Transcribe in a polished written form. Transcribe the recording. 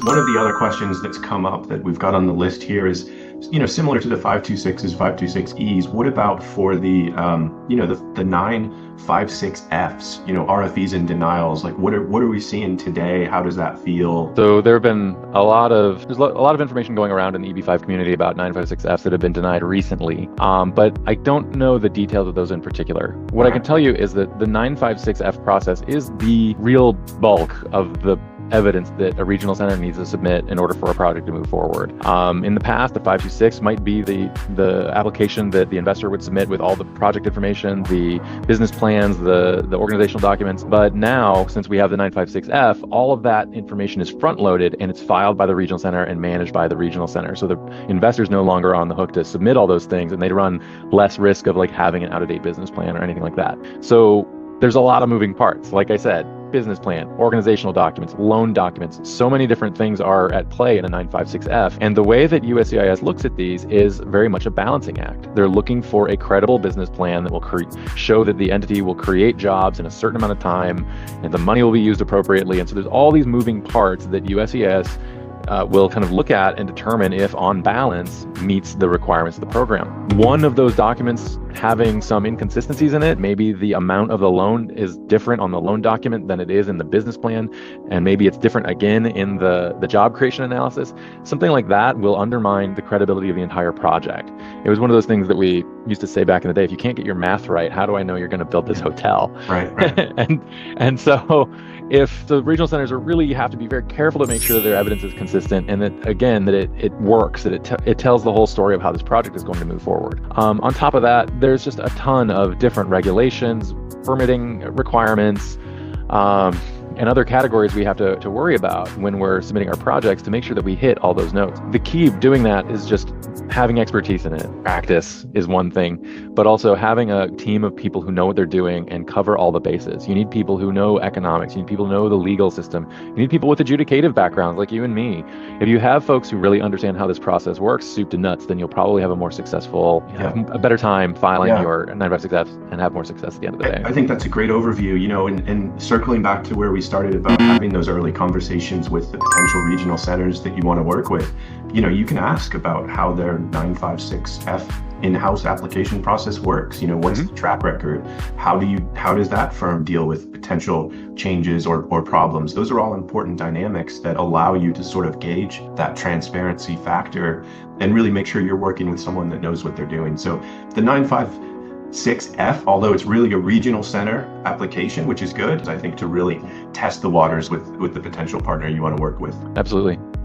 One of the other questions that's come up that we've got on the list here is, similar to the 526s, 526Es, what about for the 956Fs, RFEs and denials? Like, what are we seeing today? How does that feel? So there have been there's a lot of information going around in the EB5 community about 956Fs that have been denied recently, but I don't know the details of those in particular. What I can tell you is that the 956F process is the real bulk of the evidence that a regional center needs to submit in order for a project to move forward. In the past, the 526 might be the application that the investor would submit with all the project information, the business plans, the organizational documents. But now, since we have the 956F, all of that information is front-loaded and it's filed by the regional center and managed by the regional center. So the investor's no longer on the hook to submit all those things, and they'd run less risk of having an out-of-date business plan or anything like that. So there's a lot of moving parts. Like I said, business plan, organizational documents, loan documents, so many different things are at play in a 956F. And the way that USCIS looks at these is very much a balancing act. They're looking for a credible business plan that will show that the entity will create jobs in a certain amount of time and the money will be used appropriately. And so there's all these moving parts that USCIS will kind of look at and determine if, on balance, meets the requirements of the program. One of those documents having some inconsistencies in it, maybe the amount of the loan is different on the loan document than it is in the business plan, and maybe it's different again in the job creation analysis, something like that will undermine the credibility of the entire project. It was one of those things that we used to say back in the day, if you can't get your math right, how do I know you're going to build this hotel? Right. and so if the regional centers you have to be very careful to make sure that their evidence is consistent and that, again, that it works, that it tells the whole story of how this project is going to move forward. On top of that, there's just a ton of different regulations, permitting requirements, and other categories we have to worry about when we're submitting our projects to make sure that we hit all those notes. The key of doing that is just having expertise in it. Practice is one thing, but also having a team of people who know what they're doing and cover all the bases. You need people who know economics. You need people who know the legal system. You need people with adjudicative backgrounds like you and me. If you have folks who really understand how this process works, soup to nuts, then you'll probably have a more successful, a better time filing your 956F and have more success at the end of the day. I think that's a great overview, and circling back to where we started about having those early conversations with the potential regional centers that you want to work with. You can ask about how their 956F in-house application process works. What's the track record? How does that firm deal with potential changes or problems? Those are all important dynamics that allow you to sort of gauge that transparency factor and really make sure you're working with someone that knows what they're doing. So the 956F, although it's really a regional center application, which is good, I think, to really test the waters with the potential partner you want to work with. Absolutely.